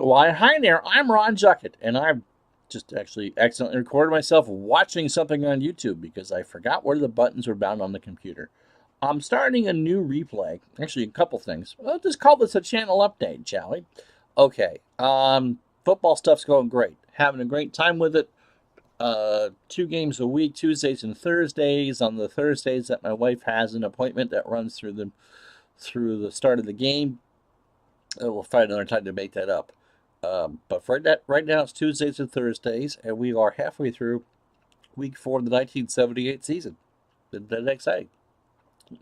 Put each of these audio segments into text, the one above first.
Why, hi there, I'm Ron Juckett, and I've just actually accidentally recorded myself watching something on YouTube because I forgot where the buttons were bound on the computer. I'm starting a new replay, actually a couple things. I'll just call this a channel update, shall we? Okay, football stuff's going great. Having a great time with it. 2 games a week, Tuesdays and Thursdays. On the Thursdays that my wife has an appointment that runs through the start of the game. We'll find another time to make that up. But for right now, it's Tuesdays and Thursdays, and we are halfway through week 4 of the 1978 season. Isn't that exciting?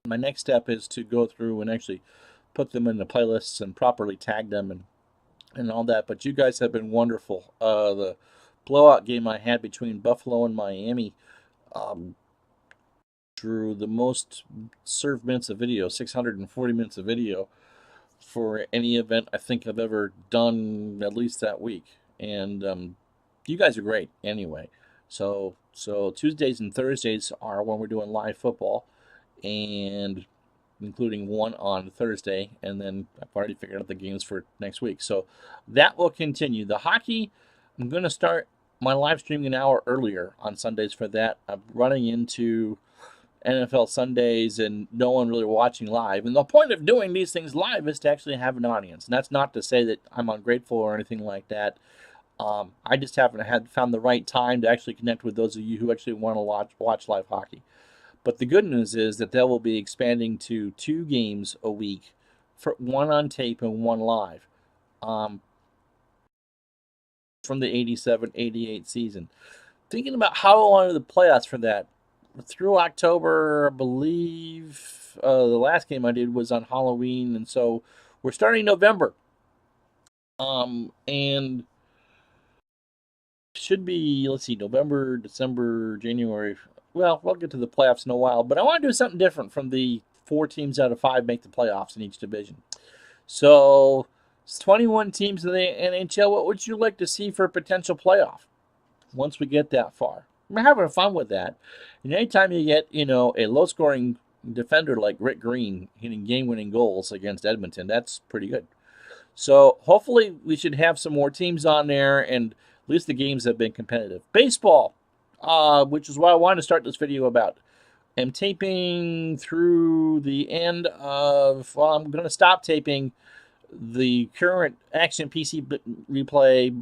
My next step is to go through and actually put them in the playlists and properly tag them and all that. But you guys have been wonderful. The blowout game I had between Buffalo and Miami drew the most served minutes of video, 640 minutes of video for any event I think I've ever done, at least that week. And you guys are great anyway. So Tuesdays and Thursdays are when we're doing live football, and including one on Thursday, and then I've already figured out the games for next week. So that will continue. The hockey, I'm going to start my live streaming an hour earlier on Sundays for that. I'm running into NFL Sundays and no one really watching live. And the point of doing these things live is to actually have an audience. And that's not to say that I'm ungrateful or anything like that. I just haven't found the right time to actually connect with those of you who actually want to watch live hockey. But the good news is that they will be expanding to 2 games a week, for one on tape and one live, from the 87-88 season. Thinking about how long are the playoffs for that. Through October, I believe the last game I did was on Halloween, and so we're starting November. And should be, let's see, November, December, January. Well, we'll get to the playoffs in a while, but I want to do something different from the 4 teams out of 5 make the playoffs in each division. So it's 21 teams in the NHL. What would you like to see for a potential playoff once we get that far? I'm having fun with that. And anytime you get, a low-scoring defender like Rick Green hitting game-winning goals against Edmonton, that's pretty good. So hopefully we should have some more teams on there, and at least the games have been competitive. Baseball, which is what I wanted to start this video about. I'm taping through the end of, well, I'm going to stop taping the current Action PC replay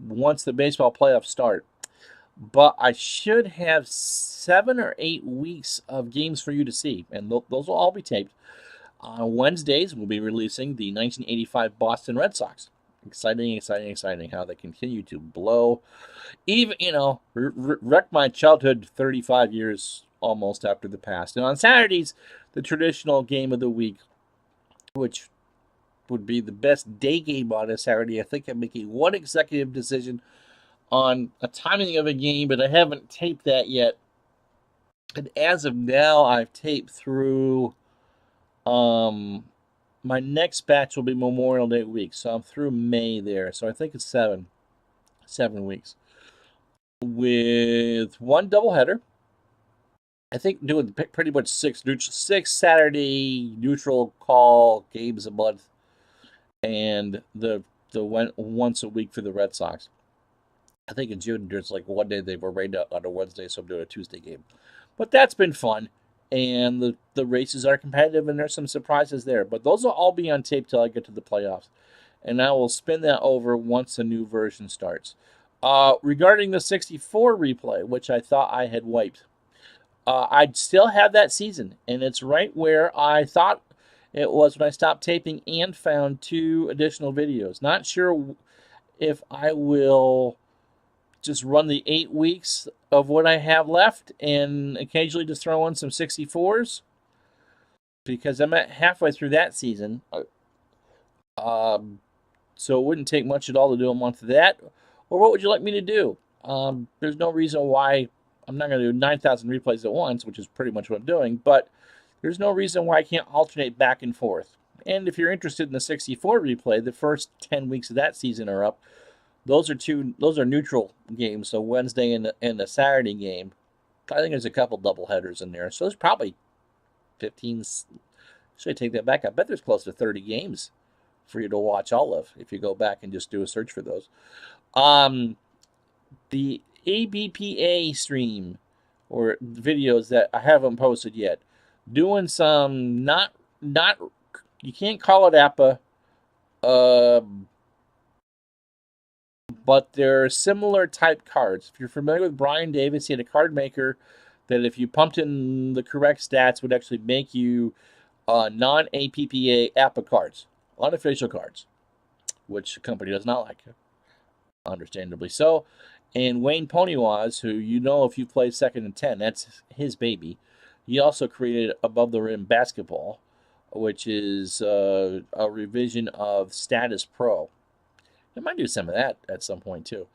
once the baseball playoffs start. But I should have 7 or 8 weeks of games for you to see, and those will all be taped. On Wednesdays, we'll be releasing the 1985 Boston Red Sox. Exciting, exciting, exciting how they continue to blow. Even, wreck my childhood 35 years almost after the past. And on Saturdays, the traditional game of the week, which would be the best day game on a Saturday. I think I'm making one executive decision on a timing of a game, but I haven't taped that yet. And as of now, I've taped through, my next batch will be Memorial Day week, so I'm through May there. So I think it's 7 weeks. With one doubleheader. I think doing pretty much 6 Saturday neutral call games a month, and the once a week for the Red Sox. I think in June there's like one day they were rained out on a Wednesday, so I'm doing a Tuesday game. But that's been fun, and the races are competitive, and there's some surprises there. But those will all be on tape till I get to the playoffs, and I will spin that over once a new version starts. Regarding the 64 replay, which I thought I had wiped, I'd still have that season, and it's right where I thought it was when I stopped taping and found 2 additional videos. Not sure if I will just run the 8 weeks of what I have left and occasionally just throw in some 64s, because I'm at halfway through that season. So it wouldn't take much at all to do a month of that. Or what would you like me to do? There's no reason why I'm not going to do 9,000 replays at once, which is pretty much what I'm doing, but there's no reason why I can't alternate back and forth. And if you're interested in the 64 replay, the first 10 weeks of that season are up. Those are neutral games, so Wednesday and the Saturday game. I think there's a couple double headers in there, so there's probably 15. Should I take that back? I bet there's close to 30 games for you to watch all of if you go back and just do a search for those. Um, the ABPA stream or videos that I haven't posted yet, doing some not you can't call it APA, but they're similar type cards. If you're familiar with Brian Davis, he had a card maker that if you pumped in the correct stats would actually make you non-APPA APA cards, unofficial cards, which the company does not like, understandably so. And Wayne Poniwaz, who you know if you play Second and 10, that's his baby. He also created Above the Rim Basketball, which is a revision of Status Pro. I might do some of that at some point too.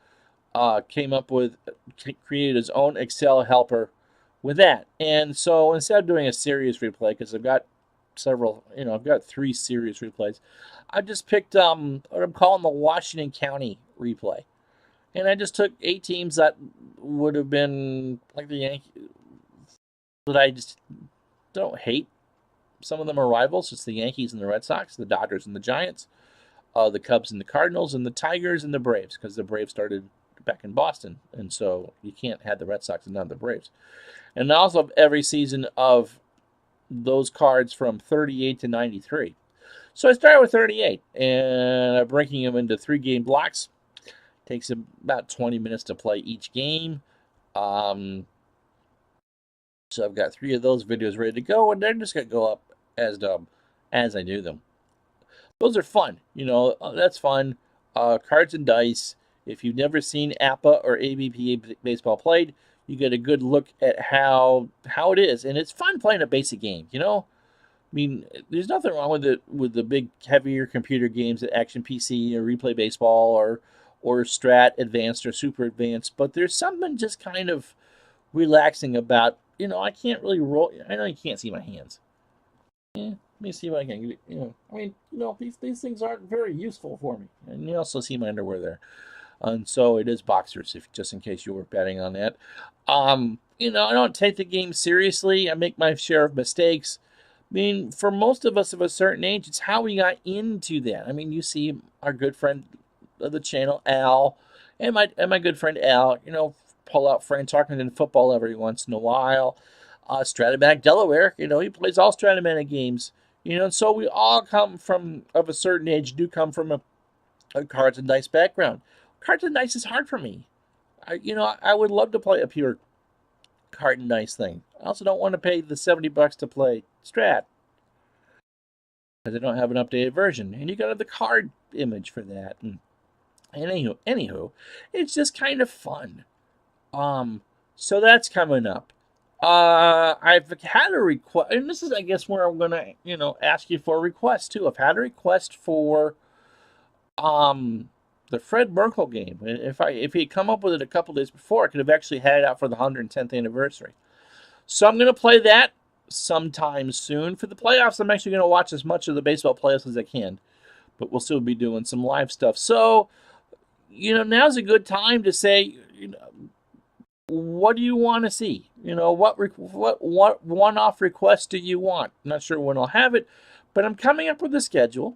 Created his own Excel helper with that. And so instead of doing a series replay, because I've got several, I've got 3 series replays, I just picked what I'm calling the Washington County replay. And I just took 8 teams that would have been like the Yankees, that I just don't hate. Some of them are rivals. It's the Yankees and the Red Sox, the Dodgers and the Giants, the Cubs and the Cardinals, and the Tigers and the Braves, because the Braves started back in Boston, and so you can't have the Red Sox and not the Braves. And I also have every season of those cards from 38 to 93. So I started with 38, and I'm breaking them into 3-game blocks. Takes about 20 minutes to play each game. So I've got 3 of those videos ready to go, and they're just going to go up as I do them. Those are fun. That's fun. Cards and dice. If you've never seen APA or ABPA baseball played, you get a good look at how it is. And it's fun playing a basic game, I mean, there's nothing wrong with the big, heavier computer games at Action PC or Replay Baseball or Strat Advanced or Super Advanced, but there's something just kind of relaxing about, I can't really roll. I know you can't see my hands. Let me see if I can, these things aren't very useful for me. And you also see my underwear there. And so it is boxers, just in case you were betting on that. I don't take the game seriously. I make my share of mistakes. I mean, for most of us of a certain age, it's how we got into that. I mean, you see our good friend of the channel, Al, and my good friend Al, pull out Frank Tarkenton football every once in a while. Stratomatic Delaware, he plays all Stratomatic games. And so we all come from, of a certain age, do come from a cards and dice background. Cards and dice is hard for me. I would love to play a pure card and dice thing. I also don't want to pay the $70 to play Strat, because I don't have an updated version. And you got to have the card image for that. And anywho, it's just kind of fun. So that's coming up. I've had a request, and this is, I guess, where I'm gonna, ask you for a request too. I've had a request for, the Fred Merkle game. If he'd come up with it a couple days before, I could have actually had it out for the 110th anniversary. So I'm gonna play that sometime soon. For the playoffs, I'm actually gonna watch as much of the baseball playoffs as I can, but we'll still be doing some live stuff. So, now's a good time to say, what do you want to see? What one-off requests do you want? I'm not sure when I'll have it, but I'm coming up with a schedule,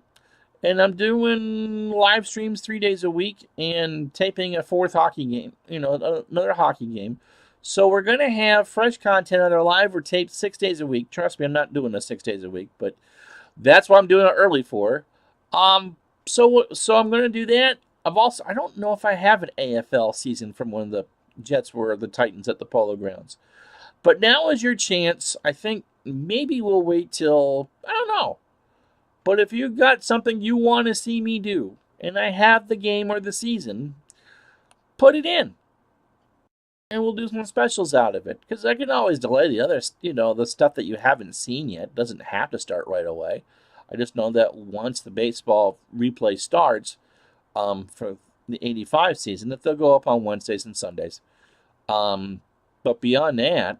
and I'm doing live streams 3 days a week and taping a 4th hockey game, another hockey game. So we're going to have fresh content either live or taped 6 days a week. Trust me, I'm not doing this 6 days a week, but that's what I'm doing it early for. So I'm going to do that. I don't know if I have an AFL season from when the Jets were the Titans at the Polo Grounds. But now is your chance. I think maybe we'll wait till, I don't know. But if you've got something you want to see me do, and I have the game or the season, put it in. And we'll do some specials out of it. Because I can always delay the other, the stuff that you haven't seen yet. It doesn't have to start right away. I just know that once the baseball replay starts, for the 85 season, that they'll go up on Wednesdays and Sundays. But beyond that,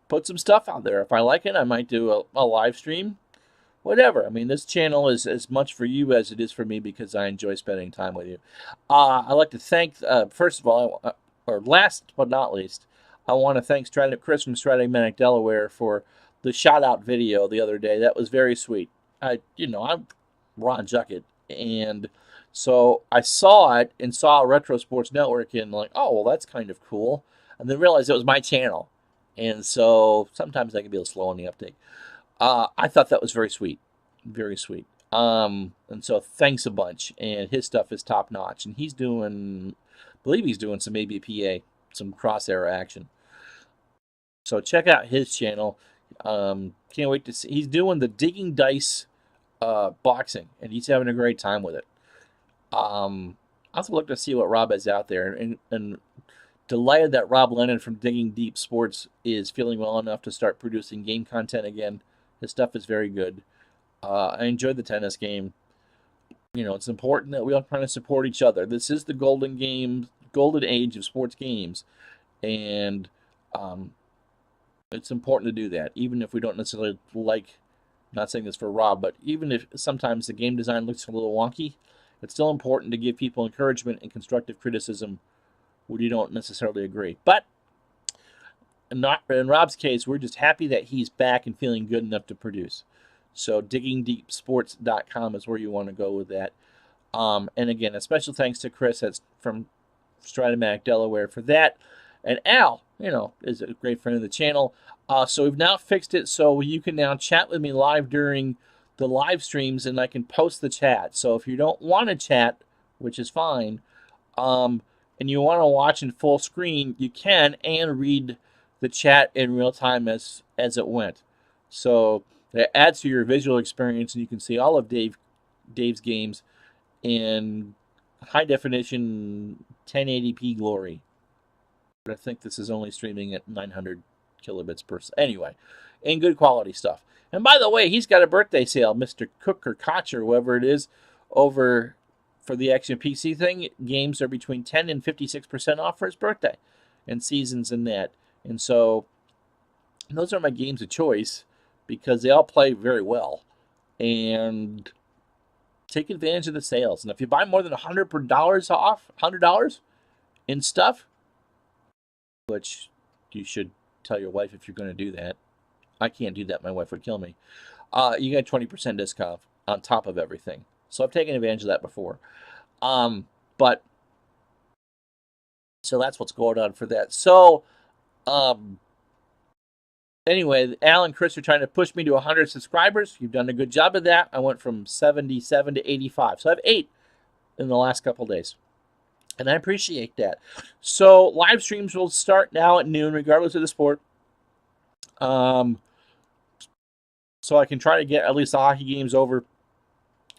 put some stuff out there. If I like it, I might do a live stream. Whatever. I mean, this channel is as much for you as it is for me, because I enjoy spending time with you. I'd like to thank, first of all, or last but not least, I want to thank Chris from Stratomatic Delaware for the shout-out video the other day. That was very sweet. I'm Ron Juckett. And so I saw it and saw Retro Sports Network and like, oh, well, that's kind of cool. And then realized it was my channel. And so sometimes I can be a little slow on the uptake. I thought that was very sweet. Very sweet. And so thanks a bunch. And his stuff is top notch. And he's doing, I believe he's doing some ABPA, some cross-era action. So check out his channel. Can't wait to see. He's doing the Digging Dice boxing, and he's having a great time with it. I also look to see what Rob has out there, and delighted that Rob Lennon from Digging Deep Sports is feeling well enough to start producing game content again. His stuff is very good. I enjoyed the tennis game. You know, it's important that we all try to support each other. This is the golden age of sports games, and it's important to do that, even if we don't necessarily like. Not saying this for Rob, but even if sometimes the game design looks a little wonky, it's still important to give people encouragement and constructive criticism when you don't necessarily agree. But in Rob's case, we're just happy that he's back and feeling good enough to produce. So diggingdeepsports.com is where you want to go with that. And again, a special thanks to Chris that's from Stratamatic, Delaware for that. And Al, you know, is a great friend of the channel. So we've now fixed it so you can now chat with me live during the live streams, and I can post the chat. So if you don't want to chat, which is fine, and you want to watch in full screen, you can, and read the chat in real time as it went. So that adds to your visual experience, and you can see all of Dave's games in high definition 1080p glory. But I think this is only streaming at 900 kilobits per second. Anyway, and good quality stuff. And by the way, he's got a birthday sale, Mr. Cook or Koch or whoever it is, over for the Action PC thing. Games are between 10 and 56% off for his birthday, and seasons in that. And so those are my games of choice because they all play very well. And take advantage of the sales. And if you buy more than $100 off, $100 in stuff, which you should tell your wife if you're going to do that. I can't do that. My wife would kill me. You get 20% discount on top of everything. So I've taken advantage of that before. But so that's what's going on for that. So anyway, Al and Chris are trying to push me to 100 subscribers. You've done a good job of that. I went from 77 to 85. So I have 8 in the last couple days. And I appreciate that. So live streams will start now at noon, regardless of the sport. So I can try to get at least the hockey games over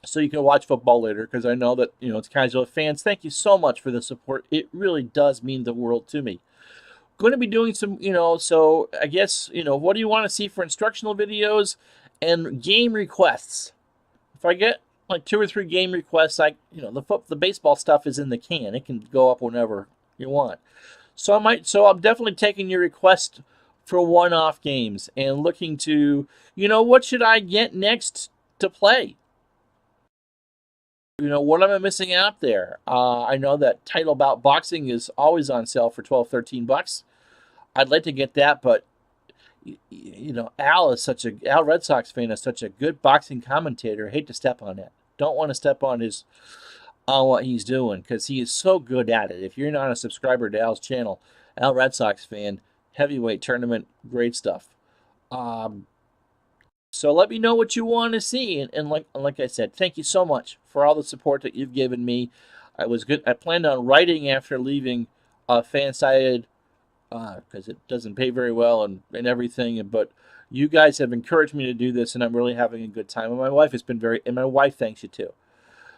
so you can watch football later, because I know that, you know, it's casual fans. Thank you so much for the support. It really does mean the world to me. Going to be doing some, you know, so I guess, you know, what do you want to see for instructional videos and game requests? If I get like 2 or 3 game requests, you know, the baseball stuff is in the can. It can go up whenever you want. So I'm definitely taking your request for one-off games and looking to, you know, what should I get next to play? You know, what am I missing out there? I know that Title Bout Boxing is always on sale for $12, $13. I'd like to get that, but you know, Al Red Sox fan is such a good boxing commentator. I hate to step on that. Don't want to step on what he's doing, because he is so good at it. If you're not a subscriber to Al's channel, Al Red Sox fan, heavyweight tournament, great stuff. So let me know what you want to see, and like I said, thank you so much for all the support that you've given me. I planned on writing after leaving Fansided, because it doesn't pay very well and everything, but you guys have encouraged me to do this, and I'm really having a good time. And my wife my wife thanks you too.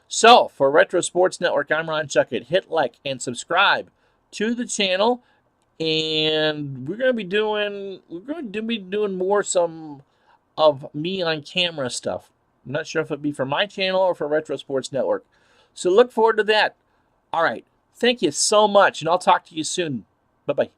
So for Retro Sports Network, I'm Ron Chuckett. Hit like and subscribe to the channel, and we're going to be doing more some of me on camera stuff. I'm not sure if it'll be for my channel or for Retro Sports Network. So look forward to that. All right. Thank you so much, and I'll talk to you soon. Bye-bye.